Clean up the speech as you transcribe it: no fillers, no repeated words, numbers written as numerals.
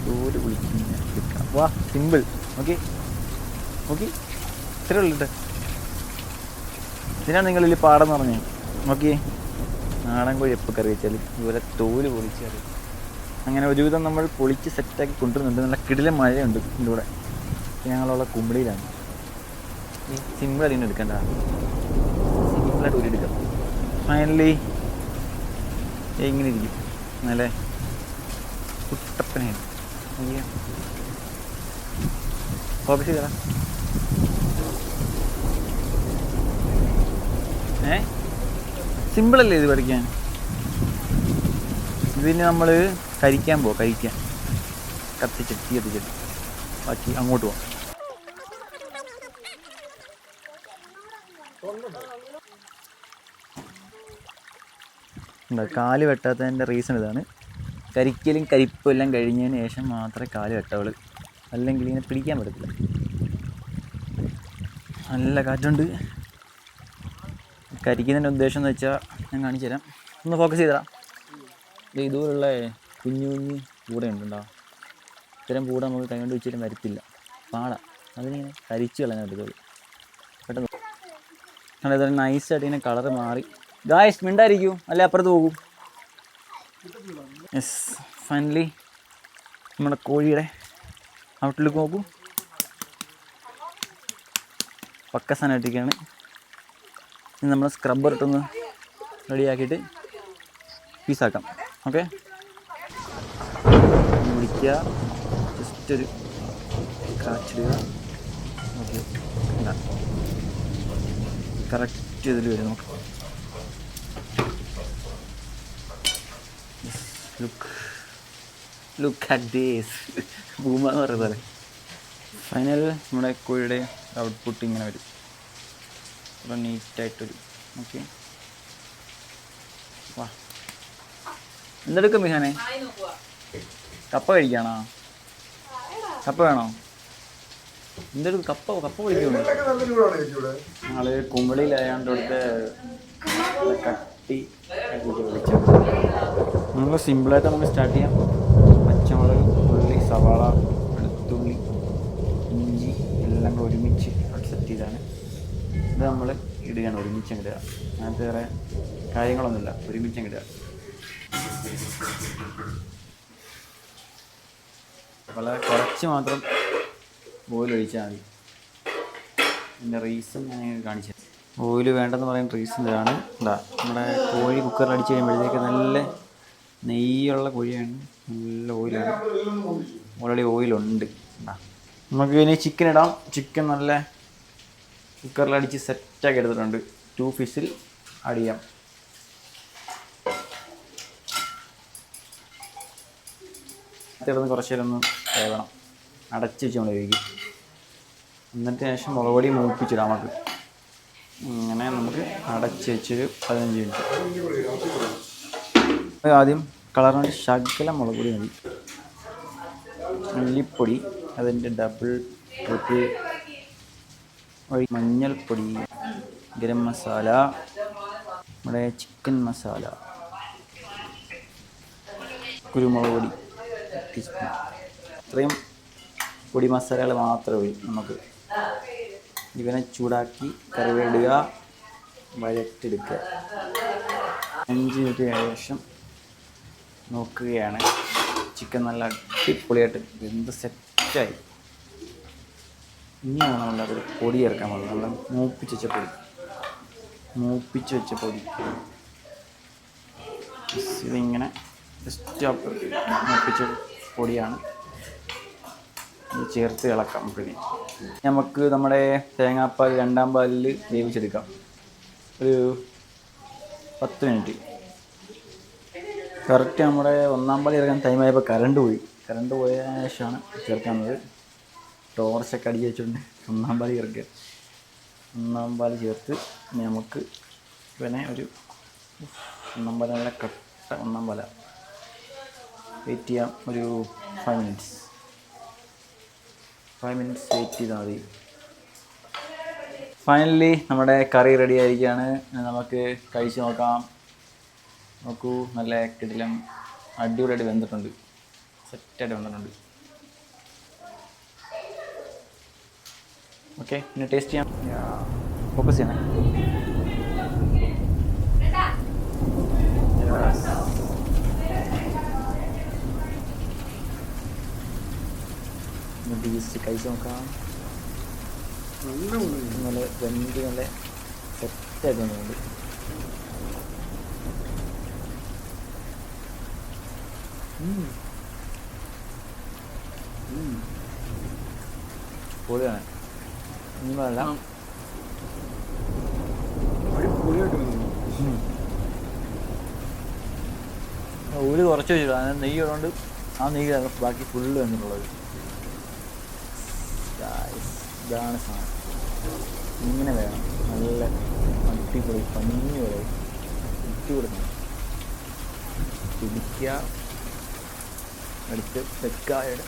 തോല് പൊളിക്കുന്ന വാ സിമ്പിൾ. ഓക്കെ ഓക്കെ ഇത്രേ ഉള്ളിട്ട്. ഇതിനാണ് നിങ്ങളിൽ പാടെന്ന് പറഞ്ഞേ. നോക്കിയേ, നാടൻ കോഴി എപ്പോൾ കറി വെച്ചാൽ ഇതുപോലെ തോല് പൊളിച്ച് കറി. അങ്ങനെ ഒരുവിധം നമ്മൾ പൊളിച്ച് സെറ്റാക്കി കൊണ്ടുവരുന്നുണ്ട്. നല്ല കിടിലൻ മഴയുണ്ട് ഇതിൻ്റെ കൂടെ. ഞങ്ങളുള്ള കുമ്പിളിയിലാണ്. ഈ സിമ്പിൾ അതിന് എടുക്കണ്ട, സിമ്പിളായിട്ട് ഒരു എടുക്കാം. ഫൈനലി ഇങ്ങനെ ഇരിക്കും, നല്ല കുട്ടപ്പനായിട്ട്. ഫോക്കസ് ചെയ്തടാ. സിമ്പിളല്ലേ ഇത് പഠിക്കാൻ. ഇതിന് നമ്മൾ കരിക്കാൻ പോവാം. കരിക്കാൻ കത്തിച്ചെട്ടി ബാക്കി അങ്ങോട്ട് പോവാം. കാല് വെട്ടാത്തതിൻ്റെ റീസൺ ഇതാണ്. കരിക്കലും കരിപ്പും എല്ലാം കഴിഞ്ഞതിന് ശേഷം മാത്രമേ കാല് വെട്ടാവുള്ളൂ, അല്ലെങ്കിൽ ഇങ്ങനെ പിടിക്കാൻ പറ്റത്തില്ല. നല്ല കാറ്റുണ്ട്. കരിക്കുന്നതിൻ്റെ ഉദ്ദേശം എന്ന് വെച്ചാൽ ഞാൻ കാണിച്ചു തരാം. ഒന്ന് ഫോക്കസ് ചെയ്തടാ. ഇതുപോലുള്ള കുഞ്ഞു കുഞ്ഞ് പൂടയുണ്ടോ? ഇത്തരം പൂട നമുക്ക് കൈ കൊണ്ട് വെച്ചിട്ട് വരത്തില്ല, പാടാ. അതിനിങ്ങനെ കരിച്ച് കളയാൻ പറ്റത്തുള്ളൂ പെട്ടെന്ന്. അതേപോലെ നൈസായിട്ട് ഇങ്ങനെ കളറ് മാറി. ഗായ്സ് മിണ്ടായിരിക്കും, അല്ലെ അപ്പുറത്ത് പോകും. യെസ്, ഫൈനലി നമ്മുടെ കോഴിയുടെ ഔട്ട്ലുക്ക് നോക്കൂ. പക്ക സാധനമായിട്ടൊക്കെയാണ്. ഇനി നമ്മൾ സ്ക്രബ്ബർ ഇട്ടൊന്ന് റെഡിയാക്കിയിട്ട് പീസാക്കാം. ഓക്കെ, പിടിക്കുക, ജസ്റ്റ് ഒരു കാച്ചിടുക. ഓക്കെ, കറക്റ്റ് ഇതിൽ വരും. നോക്കാം. Look at this. ബൂമ എന്ന് പറയുന്നത് പോലെ ഫൈനൽ നമ്മുടെ കോഴിയുടെ ഔട്ട്പുട്ട് ഇങ്ങനെ വരും. അപ്പോൾ നീറ്റായിട്ടൊരു. ഓക്കെ, വാ. എന്തെടുക്കും മിഹാനെ? കപ്പ കഴിക്കാണോ? കപ്പ വേണോ? എന്തെടുക്കും? കപ്പ കഴിക്കുമോ? ഞങ്ങൾ കുമ്പളിയിലായതുകൊണ്ട് ഇവിടുത്തെ കട്ടി വിളിച്ചു. നമ്മൾ സിമ്പിളായിട്ട് നമുക്ക് സ്റ്റാർട്ട് ചെയ്യാം. പച്ചമുളക്, ഉള്ളി, സവാള, വെളുത്തുള്ളി, ഇഞ്ചി എല്ലാം കൂടെ ഒരുമിച്ച് സെറ്റ് ചെയ്താണ്. ഇത് നമ്മൾ ഇടുകയാണ്, ഒരുമിച്ച് ഇടുക. അതിനകത്ത് വേറെ കാര്യങ്ങളൊന്നുമില്ല, ഒരുമിച്ച് ഇടുക. വളരെ കുറച്ച് മാത്രം ഓയിൽ ഒഴിച്ചാൽ മതി. ഇതിൻ്റെ റീസൺ ഞാൻ കാണിച്ചു. ഓയിൽ വേണ്ടെന്ന് പറയുന്ന റീസൺ ഇതാണ്. എന്താ, നമ്മുടെ കോഴി കുക്കറിൽ അടിച്ച് കഴിയുമ്പോഴത്തേക്ക് നല്ല നെയ്യുള്ള കോഴിയാണ്, നല്ല ഓയിലാണ്. ഓൾറെഡി ഓയിലുണ്ട്. നമുക്ക് ഇനി ചിക്കൻ ഇടാം. ചിക്കൻ നല്ല കുക്കറിലടിച്ച് സെറ്റാക്കി എടുത്തിട്ടുണ്ട്. 2 ഫിസിൽ അടിയാം. ഇടന്ന് കുറച്ച് നേരം ഒന്ന് വേവണം. അടച്ച് വെച്ച് നമ്മൾ വേവിക്കും. എന്നിട്ട് ശേഷം മുളക് പൊടി മൂപ്പിച്ചിടാം. നമുക്ക് ഇങ്ങനെ നമുക്ക് അടച്ച് വെച്ചൊരു 15 മിനിറ്റ്. ആദ്യം കളറിന് ശകലം മുളക് പൊടി മതി. മല്ലിപ്പൊടി അതിൻ്റെ ഡബിൾ ട്രിപ്പിൾ, മഞ്ഞൾപ്പൊടി, ഗരം മസാല, നമ്മുടെ ചിക്കൻ മസാല, കുരുമുളക് പൊടി ടീസ്പൂൺ. ഇത്രയും പൊടി മസാലകൾ മാത്രമേ ഉള്ളൂ. നമുക്ക് ഇവനെ ചൂടാക്കി കറിവേടുക, വഴറ്റെടുക്കുക. 5 മിനിറ്റ് ശേഷം നോക്കുകയാണ്. ചിക്കൻ നല്ല അടിപൊളിയായിട്ട് വെന്ത് സെറ്റായി. ഇനിയാണ് നമ്മളത് പൊടി ചേർക്കാൻ പാടുള്ളൂ. നല്ല മൂപ്പിച്ച് വെച്ച പൊടി. ഇതിങ്ങനെ ജസ്റ്റ് മൂപ്പിച്ച പൊടിയാണ്. ഇത് ചേർത്ത് ഇളക്കാം. നമുക്ക് നമ്മുടെ തേങ്ങാപ്പാൽ 2-ാം പാലിൽ വേവിച്ചെടുക്കാം. ഒരു 10 മിനിറ്റ്. കറക്റ്റ് നമ്മുടെ 1-ാം പാൽ ചേർക്കാൻ ടൈമായപ്പോൾ കറണ്ട് പോയ ശേഷമാണ് ചേർക്കുന്നത്. ടോർച്ചൊക്കെ അടിച്ച് വെച്ചുകൊണ്ട് 1-ാം പാൽ ചേർക്കുക. 1-ാം പാൽ ചേർത്ത് നമുക്ക് പിന്നെ ഒരു 1-ാം പാൽ നല്ല കട്ട 1-ാം പാല വെയിറ്റ് ചെയ്യാം. ഒരു 5 മിനിറ്റ്സ് വെയിറ്റ് ചെയ്താൽ മതി. ഫൈനലി നമ്മുടെ കറി റെഡി ആയിരിക്കുകയാണ്. നമുക്ക് കഴിച്ച് നോക്കാം. നോക്കൂ, നല്ല കിടിലം അടിപൊളിയായിട്ട് വെന്തിട്ടുണ്ട്, സെറ്റായിട്ട് വെന്തിട്ടുണ്ട്. ഓക്കെ, പിന്നെ ടേസ്റ്റ് ചെയ്യാം. ഫോക്കസ് ചെയ്യണേ. ടേസ്റ്റ് കഴിച്ച് നോക്കാം. നല്ല വെന്ത് നല്ല സെറ്റായിട്ട് വന്നിട്ടുണ്ട്. പൊളിയാണ്. ഒന്നുമല്ല, ഒരു കുറച്ച് വെച്ചിട്ട് അതിന് നെയ്യ് ഉള്ളതുകൊണ്ട് ആ നെയ്യ് ബാക്കി ഫുള്ള് വന്നിട്ടുള്ളത്. ഇതാണ് സാധനം, ഇങ്ങനെ വേണം. നല്ല അടിപൊളി പഞ്ഞി പോലെ അടിപൊളി പിടിക്കുക, എടുത്ത് വെക്കായുടെ